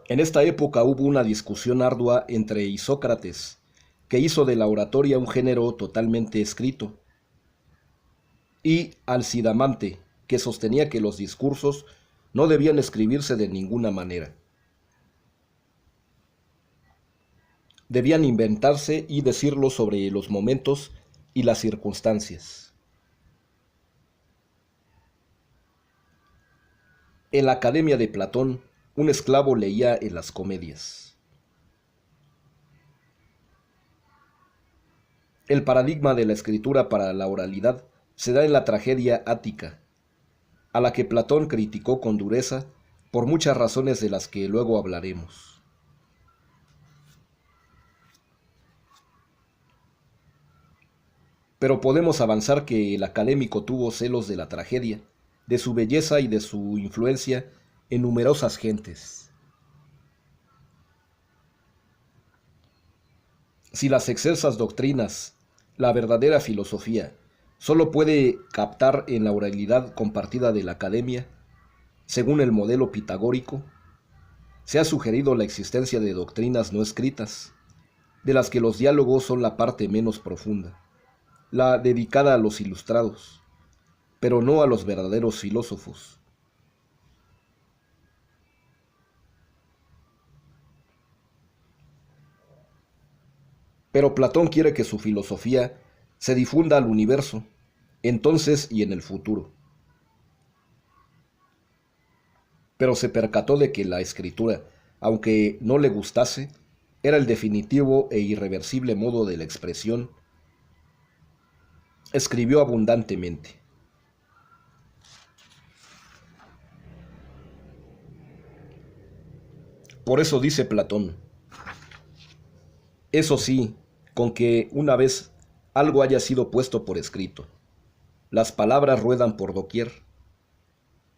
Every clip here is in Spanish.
En esta época hubo una discusión ardua entre Isócrates, que hizo de la oratoria un género totalmente escrito, y Alcidamante, que sostenía que los discursos no debían escribirse de ninguna manera. Debían inventarse y decirlo sobre los momentos y las circunstancias. En la Academia de Platón, un esclavo leía en las comedias. El paradigma de la escritura para la oralidad se da en la tragedia ática, a la que Platón criticó con dureza por muchas razones de las que luego hablaremos. Pero podemos avanzar que el académico tuvo celos de la tragedia, de su belleza y de su influencia en numerosas gentes. Si las excelsas doctrinas, la verdadera filosofía, solo puede captar en la oralidad compartida de la academia, según el modelo pitagórico, se ha sugerido la existencia de doctrinas no escritas, de las que los diálogos son la parte menos profunda, la dedicada a los ilustrados, pero no a los verdaderos filósofos. Pero Platón quiere que su filosofía se difunda al universo, entonces y en el futuro. Pero se percató de que la escritura, aunque no le gustase, era el definitivo e irreversible modo de la expresión. Escribió abundantemente. Por eso dice Platón, eso sí, con que una vez algo haya sido puesto por escrito, las palabras ruedan por doquier,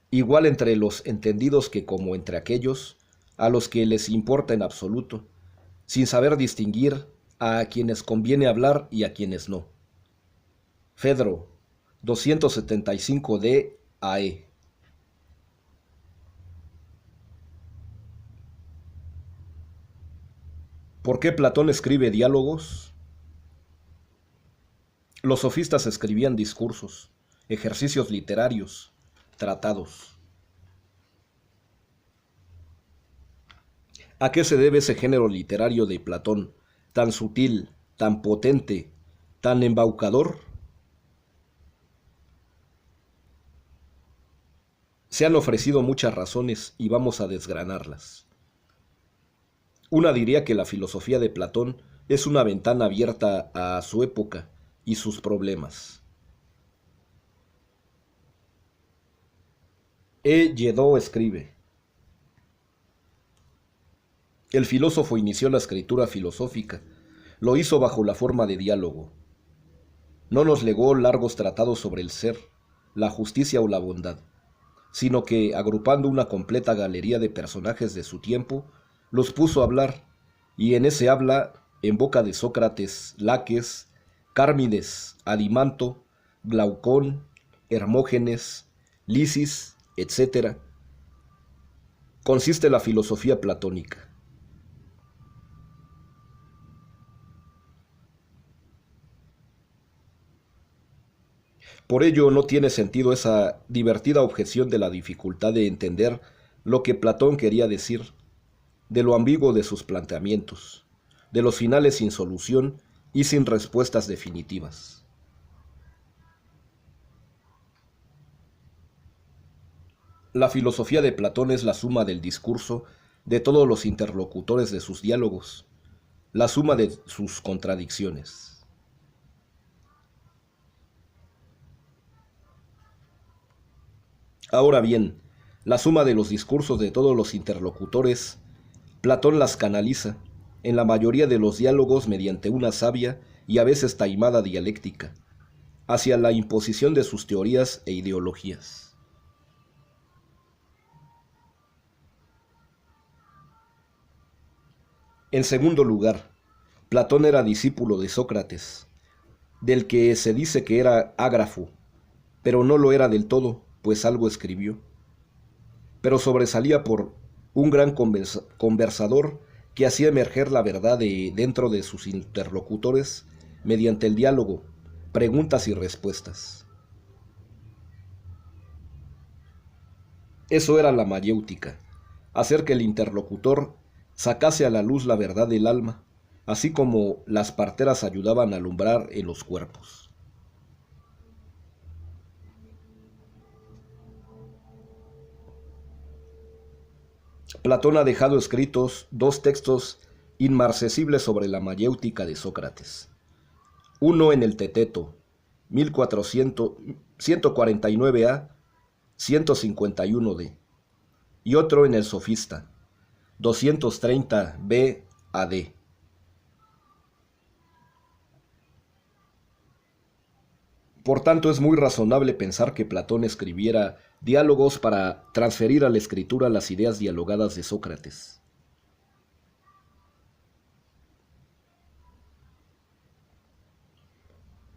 igual entre los entendidos que como entre aquellos a los que les importa en absoluto, sin saber distinguir a quienes conviene hablar y a quienes no. Fedro, 275d AE. ¿Por qué Platón escribe diálogos? Los sofistas escribían discursos, ejercicios literarios, tratados. ¿A qué se debe ese género literario de Platón, tan sutil, tan potente, tan embaucador? Se han ofrecido muchas razones y vamos a desgranarlas. Una diría que la filosofía de Platón es una ventana abierta a su época y sus problemas. Lledó escribe: el filósofo inició la escritura filosófica, lo hizo bajo la forma de diálogo. No nos legó largos tratados sobre el ser, la justicia o la bondad, sino que, agrupando una completa galería de personajes de su tiempo, los puso a hablar, y en ese habla, en boca de Sócrates, Laques, Cármides, Alimanto, Glaucón, Hermógenes, Lisis, etc., consiste la filosofía platónica. Por ello no tiene sentido esa divertida objeción de la dificultad de entender lo que Platón quería decir, de lo ambiguo de sus planteamientos, de los finales sin solución y sin respuestas definitivas. La filosofía de Platón es la suma del discurso de todos los interlocutores de sus diálogos, la suma de sus contradicciones. Ahora bien, la suma de los discursos de todos los interlocutores, Platón las canaliza, en la mayoría de los diálogos mediante una sabia y a veces taimada dialéctica, hacia la imposición de sus teorías e ideologías. En segundo lugar, Platón era discípulo de Sócrates, del que se dice que era ágrafo, pero no lo era del todo, pues algo escribió. Pero sobresalía por un gran conversador que hacía emerger la verdad de dentro de sus interlocutores mediante el diálogo, preguntas y respuestas. Eso era la mayéutica, hacer que el interlocutor sacase a la luz la verdad del alma, así como las parteras ayudaban a alumbrar en los cuerpos. Platón ha dejado escritos 2 textos inmarcesibles sobre la mayéutica de Sócrates. Uno en el Teteto, 149a, 151d, y otro en el Sofista, 230b a d. Por tanto, es muy razonable pensar que Platón escribiera diálogos para transferir a la escritura las ideas dialogadas de Sócrates.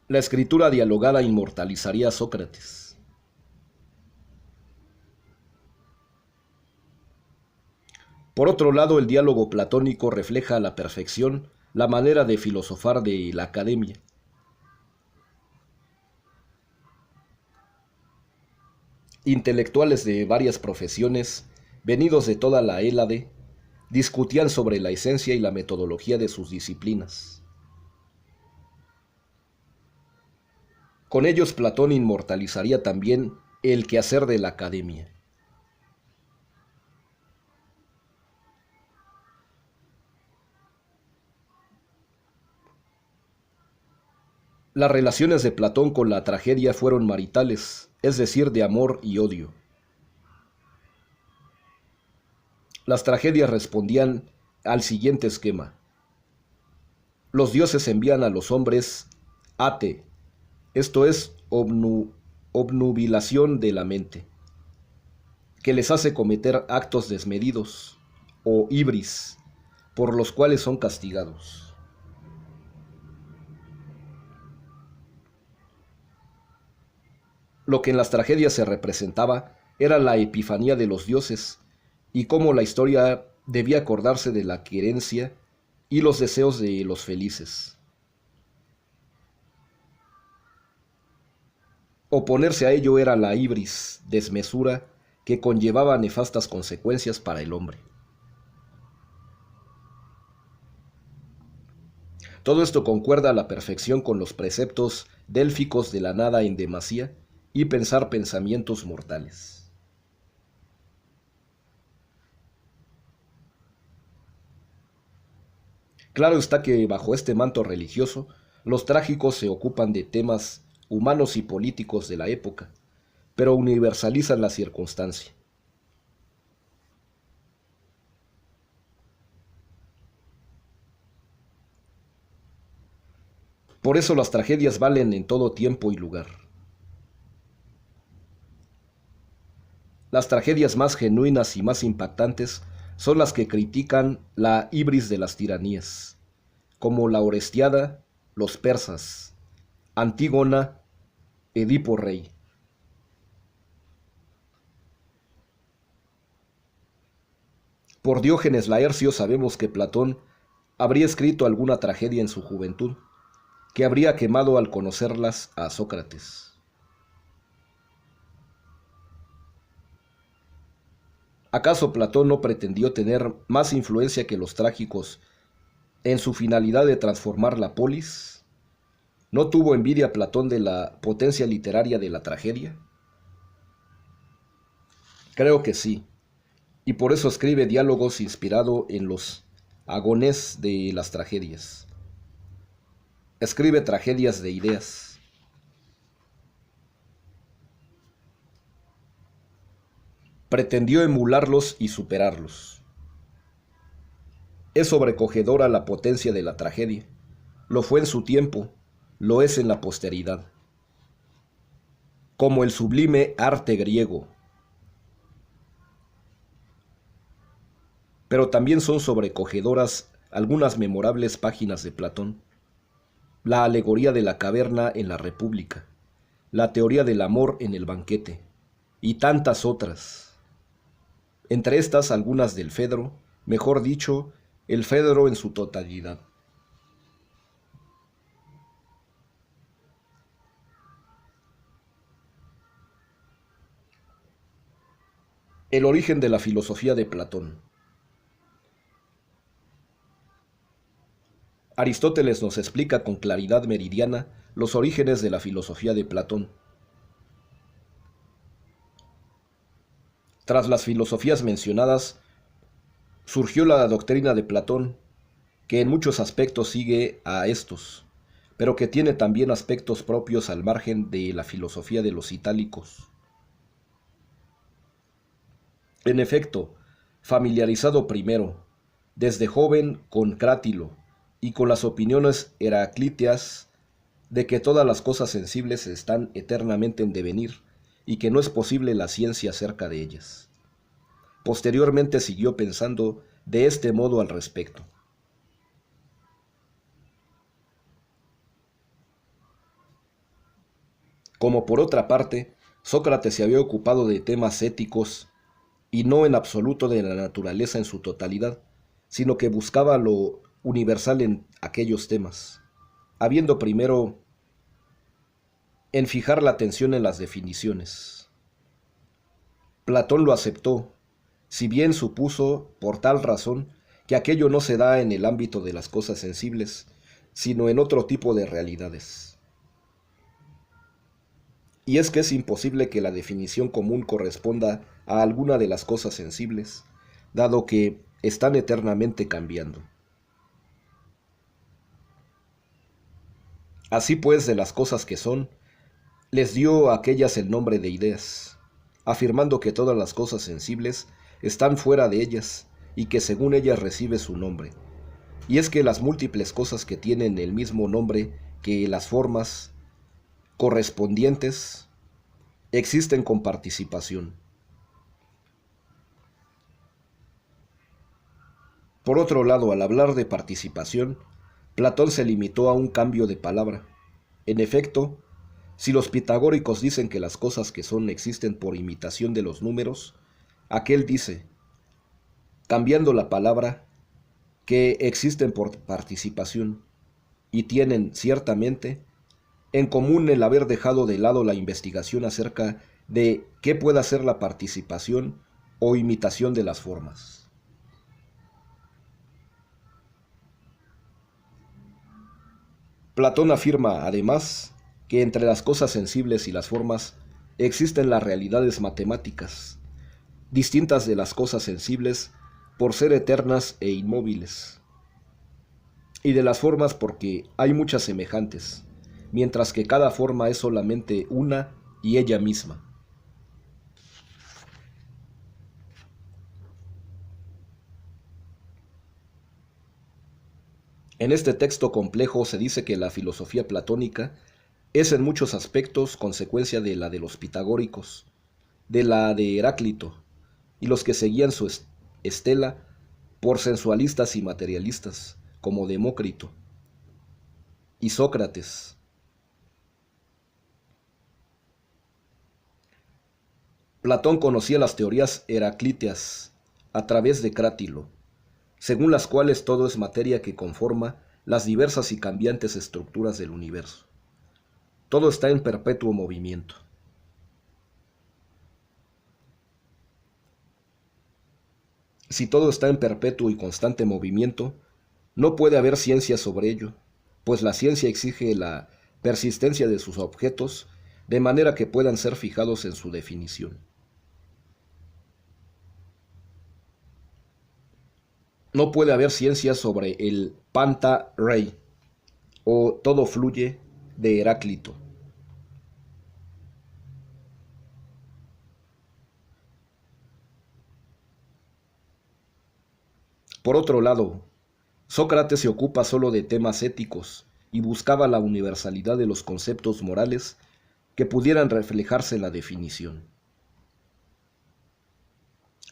La escritura dialogada inmortalizaría a Sócrates. Por otro lado, el diálogo platónico refleja a la perfección la manera de filosofar de la academia. Intelectuales de varias profesiones, venidos de toda la Hélade, discutían sobre la esencia y la metodología de sus disciplinas. Con ellos Platón inmortalizaría también el quehacer de la academia. Las relaciones de Platón con la tragedia fueron maritales, es decir, de amor y odio. Las tragedias respondían al siguiente esquema. Los dioses envían a los hombres ate, esto es obnubilación de la mente, que les hace cometer actos desmedidos, o ibris, por los cuales son castigados. Lo que en las tragedias se representaba era la epifanía de los dioses y cómo la historia debía acordarse de la querencia y los deseos de los felices. Oponerse a ello era la ibris, desmesura, que conllevaba nefastas consecuencias para el hombre. Todo esto concuerda a la perfección con los preceptos délficos de la nada en demasía y pensar pensamientos mortales. Claro está que bajo este manto religioso, los trágicos se ocupan de temas humanos y políticos de la época, pero universalizan la circunstancia. Por eso las tragedias valen en todo tiempo y lugar. Las tragedias más genuinas y más impactantes son las que critican la ibris de las tiranías, como la Orestiada, los persas, Antígona, Edipo Rey. Por Diógenes Laercio sabemos que Platón habría escrito alguna tragedia en su juventud, que habría quemado al conocerlas a Sócrates. ¿Acaso Platón no pretendió tener más influencia que los trágicos en su finalidad de transformar la polis? ¿No tuvo envidia Platón de la potencia literaria de la tragedia? Creo que sí, y por eso escribe diálogos inspirado en los agones de las tragedias. Escribe tragedias de ideas. Pretendió emularlos y superarlos. Es sobrecogedora la potencia de la tragedia. Lo fue en su tiempo, lo es en la posteridad. Como el sublime arte griego. Pero también son sobrecogedoras algunas memorables páginas de Platón. La alegoría de la caverna en la República, la teoría del amor en el banquete, y tantas otras. entre estas algunas del Fedro, mejor dicho, el Fedro en su totalidad. El origen de la filosofía de Platón. Aristóteles nos explica con claridad meridiana los orígenes de la filosofía de Platón. Tras las filosofías mencionadas, surgió la doctrina de Platón, que en muchos aspectos sigue a estos, pero que tiene también aspectos propios al margen de la filosofía de los itálicos. En efecto, familiarizado primero, desde joven, con Crátilo y con las opiniones heraclíteas de que todas las cosas sensibles están eternamente en devenir y que no es posible la ciencia acerca de ellas. Posteriormente siguió pensando de este modo al respecto. Como por otra parte, Sócrates se había ocupado de temas éticos y no en absoluto de la naturaleza en su totalidad, sino que buscaba lo universal en aquellos temas, habiendo primero en fijar la atención en las definiciones. Platón lo aceptó, si bien supuso, por tal razón, que aquello no se da en el ámbito de las cosas sensibles, sino en otro tipo de realidades. Y es que es imposible que la definición común corresponda a alguna de las cosas sensibles, dado que están eternamente cambiando. Así pues, de las cosas que son, les dio a aquellas el nombre de ideas, afirmando que todas las cosas sensibles están fuera de ellas y que según ellas recibe su nombre. Y es que las múltiples cosas que tienen el mismo nombre que las formas correspondientes existen con participación. Por otro lado, al hablar de participación, Platón se limitó a un cambio de palabra. En efecto, si los pitagóricos dicen que las cosas que son existen por imitación de los números, aquel dice, cambiando la palabra, que existen por participación y tienen, ciertamente, en común el haber dejado de lado la investigación acerca de qué pueda ser la participación o imitación de las formas. Platón afirma, además, que entre las cosas sensibles y las formas existen las realidades matemáticas, distintas de las cosas sensibles por ser eternas e inmóviles, y de las formas porque hay muchas semejantes, mientras que cada forma es solamente una y ella misma. En este texto complejo se dice que la filosofía platónica es en muchos aspectos consecuencia de la de los pitagóricos, de la de Heráclito, y los que seguían su estela por sensualistas y materialistas, como Demócrito y Sócrates. Platón conocía las teorías heraclíteas a través de Crátilo, según las cuales todo es materia que conforma las diversas y cambiantes estructuras del universo. Todo está en perpetuo movimiento. Si todo está en perpetuo y constante movimiento, no puede haber ciencia sobre ello, pues la ciencia exige la persistencia de sus objetos de manera que puedan ser fijados en su definición. No puede haber ciencia sobre el panta rei o todo fluye de Heráclito. Por otro lado, Sócrates se ocupa solo de temas éticos y buscaba la universalidad de los conceptos morales que pudieran reflejarse en la definición.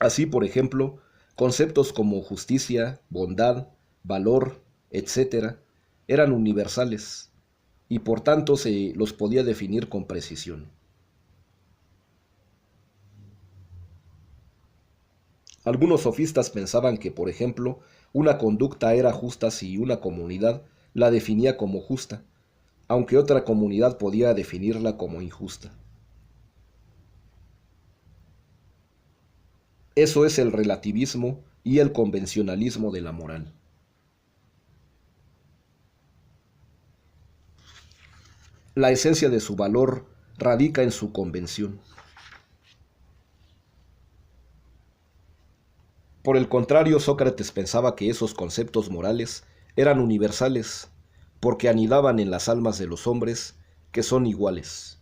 Así, por ejemplo, conceptos como justicia, bondad, valor, etc., eran universales y por tanto se los podía definir con precisión. Algunos sofistas pensaban que, por ejemplo, una conducta era justa si una comunidad la definía como justa, aunque otra comunidad podía definirla como injusta. Eso es el relativismo y el convencionalismo de la moral. La esencia de su valor radica en su convención. Por el contrario, Sócrates pensaba que esos conceptos morales eran universales, porque anidaban en las almas de los hombres que son iguales.